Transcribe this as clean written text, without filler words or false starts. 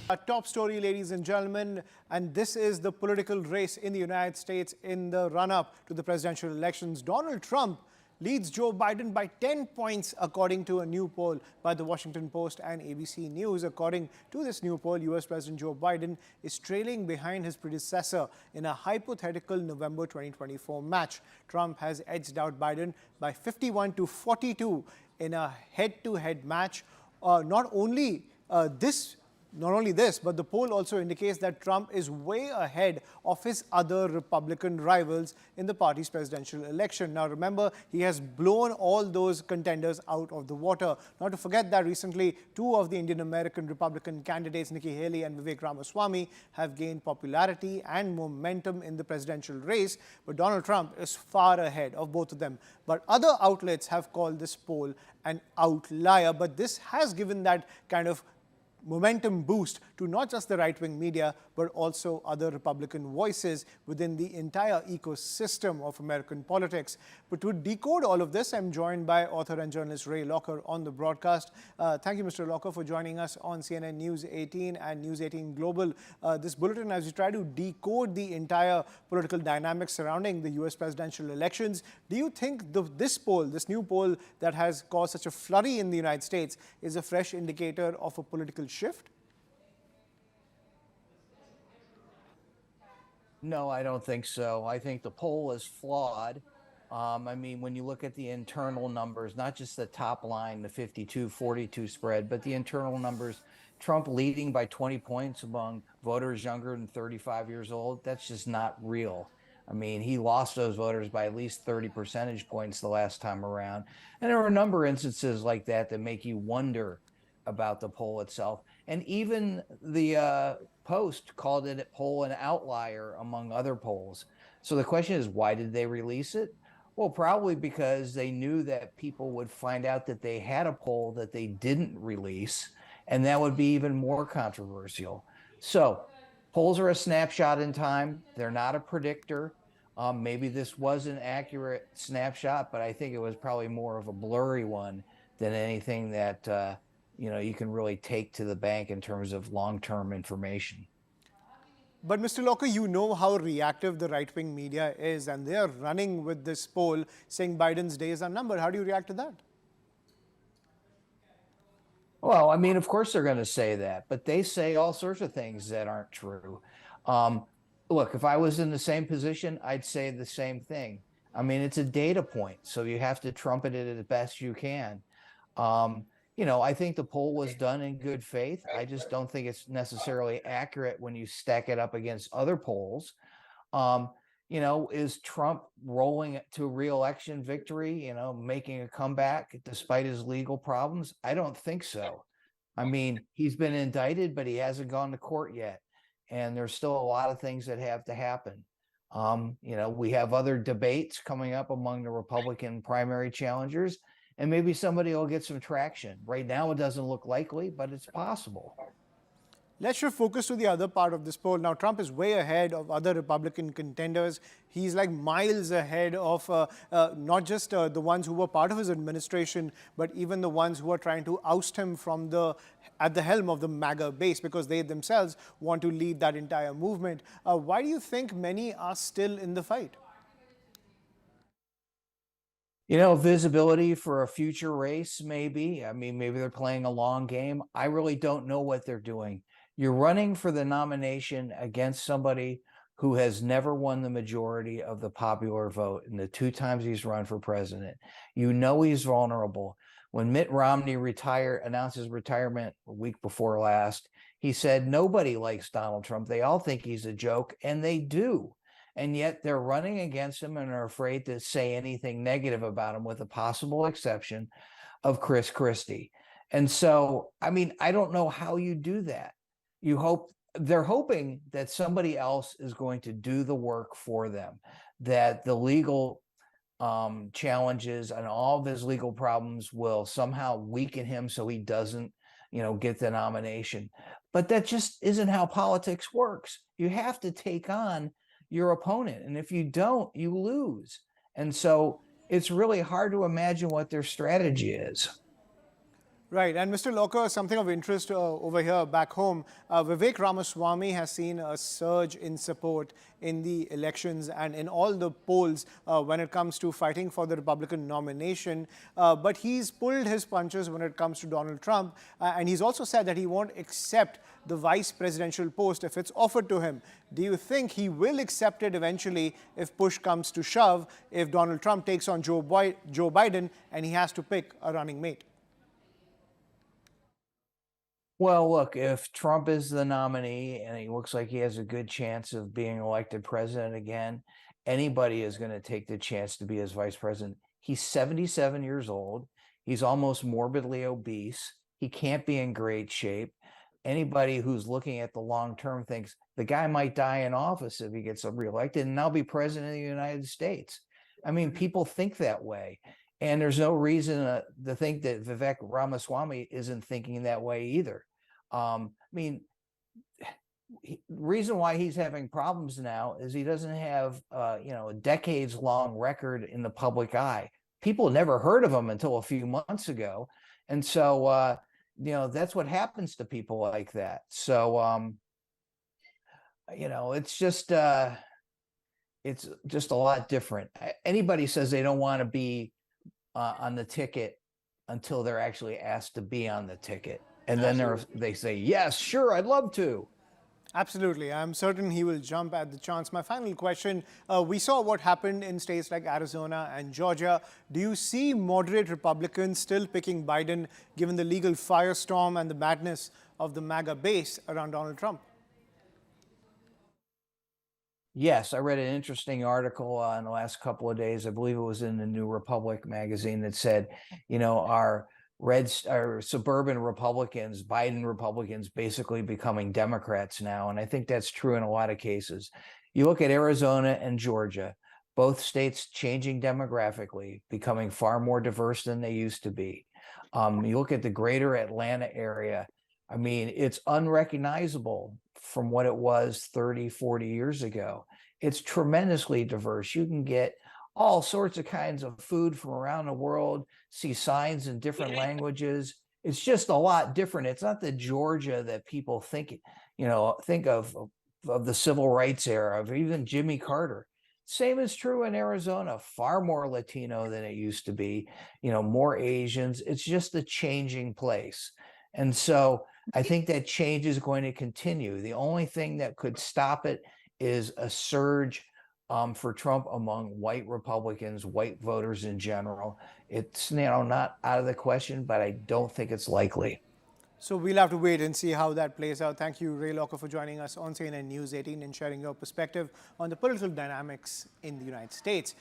Our top story, ladies and gentlemen, and this is the political race in the United States in the run-up to the presidential elections. Donald Trump leads Joe Biden by 10 points, according to a new poll by the Washington Post and ABC News. According to this new poll, U.S. President Joe Biden is trailing behind his predecessor in a hypothetical November 2024 match. Trump has edged out Biden by 51 to 42 in a head-to-head match. Not only this, but the poll also indicates that Trump is way ahead of his other Republican rivals in the party's presidential election. Now, remember, he has blown all those contenders out of the water. Not to forget that recently, two of the Indian-American Republican candidates, Nikki Haley and Vivek Ramaswamy, have gained popularity and momentum in the presidential race, but Donald Trump is far ahead of both of them. But other outlets have called this poll an outlier, but this has given that kind of momentum boost to not just the right-wing media, but also other Republican voices within the entire ecosystem of American politics. But to decode all of this, I'm joined by author and journalist Ray Locker on the broadcast. Thank you, Mr. Locker, for joining us on CNN News 18 and News 18 Global. This bulletin, as we try to decode the entire political dynamics surrounding the U.S. presidential elections, do you think this new poll that has caused such a flurry in the United States, is a fresh indicator of a political shift? No, I don't think so. I think the poll is flawed. I mean, when you look at the internal numbers, not just the top line, the 52-42 spread, but the internal numbers, Trump leading by 20 points among voters younger than 35 years old, that's just not real. I mean, he lost those voters by at least 30 percentage points the last time around. And there are a number of instances like that that make you wonder about the poll itself. And even the Post called it a poll an outlier among other polls. So the question is, why did they release it? Well, probably because they knew that people would find out that they had a poll that they didn't release, and that would be even more controversial. So polls are a snapshot in time. They're not a predictor. Maybe this was an accurate snapshot, but I think it was probably more of a blurry one than anything that you can really take to the bank in terms of long-term information. But Mr. Locker, you know how reactive the right-wing media is, and they are running with this poll saying Biden's days are numbered. How do you react to that? Well, I mean, of course they're going to say that, but they say all sorts of things that aren't true. Look, if I was in the same position, I'd say the same thing. I mean, it's a data point, so you have to trumpet it as best you can. I think the poll was done in good faith. I just don't think it's necessarily accurate when you stack it up against other polls. Is Trump rolling to re-election victory, making a comeback despite his legal problems? I don't think so. I mean, he's been indicted, but he hasn't gone to court yet. And there's still a lot of things that have to happen. We have other debates coming up among the Republican primary challengers, and maybe somebody will get some traction. Right now, it doesn't look likely, but it's possible. Let's shift focus to the other part of this poll. Now, Trump is way ahead of other Republican contenders. He's like miles ahead of not just the ones who were part of his administration, but even the ones who are trying to oust him from at the helm of the MAGA base, because they themselves want to lead that entire movement. Why do you think many are still in the fight? Visibility for a future race, maybe. I mean, maybe they're playing a long game. I really don't know what they're doing. You're running for the nomination against somebody who has never won the majority of the popular vote in the 2 times he's run for president. He's vulnerable. When Mitt Romney announced his retirement a week before last, he said nobody likes Donald Trump. They all think he's a joke, and they do. And yet they're running against him and are afraid to say anything negative about him, with the possible exception of Chris Christie. And so, I mean, I don't know how you do that. They're hoping that somebody else is going to do the work for them, that the legal challenges and all of his legal problems will somehow weaken him so he doesn't, get the nomination. But that just isn't how politics works. You have to take on your opponent. And if you don't, you lose. And so it's really hard to imagine what their strategy is. Right, and Mr. Locker, something of interest over here back home. Vivek Ramaswamy has seen a surge in support in the elections and in all the polls when it comes to fighting for the Republican nomination. But he's pulled his punches when it comes to Donald Trump. And he's also said that he won't accept the vice presidential post if it's offered to him. Do you think he will accept it eventually if push comes to shove, if Donald Trump takes on Joe Biden and he has to pick a running mate? Well, look, if Trump is the nominee and he looks like he has a good chance of being elected president again, anybody is going to take the chance to be his vice president. He's 77 years old. He's almost morbidly obese. He can't be in great shape. Anybody who's looking at the long term thinks the guy might die in office if he gets reelected and I'll be president of the United States. I mean, people think that way. And there's no reason to think that Vivek Ramaswamy isn't thinking that way either. I mean, the reason why he's having problems now is he doesn't have, a decades-long record in the public eye. People never heard of him until a few months ago, and so that's what happens to people like that. So it's just a lot different. Anybody says they don't want to be on the ticket until they're actually asked to be on the ticket. And then they say, yes, sure, I'd love to. Absolutely. I'm certain he will jump at the chance. My final question, we saw what happened in states like Arizona and Georgia. Do you see moderate Republicans still picking Biden given the legal firestorm and the madness of the MAGA base around Donald Trump? Yes, I read an interesting article in the last couple of days. I believe it was in the New Republic magazine that said, our suburban Republicans, Biden Republicans, basically becoming Democrats now. And I think that's true in a lot of cases. You look at Arizona and Georgia, both states changing demographically, becoming far more diverse than they used to be. You look at the greater Atlanta area, I mean, it's unrecognizable from what it was 30, 40 years ago. It's tremendously diverse. You can get all sorts of kinds of food from around the world, see signs in different languages. It's just a lot different. It's not the Georgia that people think of the civil rights era, of even Jimmy Carter. Same is true in Arizona, far more Latino than it used to be, more Asians. It's just a changing place. And so I think that change is going to continue. The only thing that could stop it is a surge for Trump among white Republicans, white voters in general. It's not out of the question, but I don't think it's likely. So we'll have to wait and see how that plays out. Thank you, Ray Locker, for joining us on CNN News 18 and sharing your perspective on the political dynamics in the United States.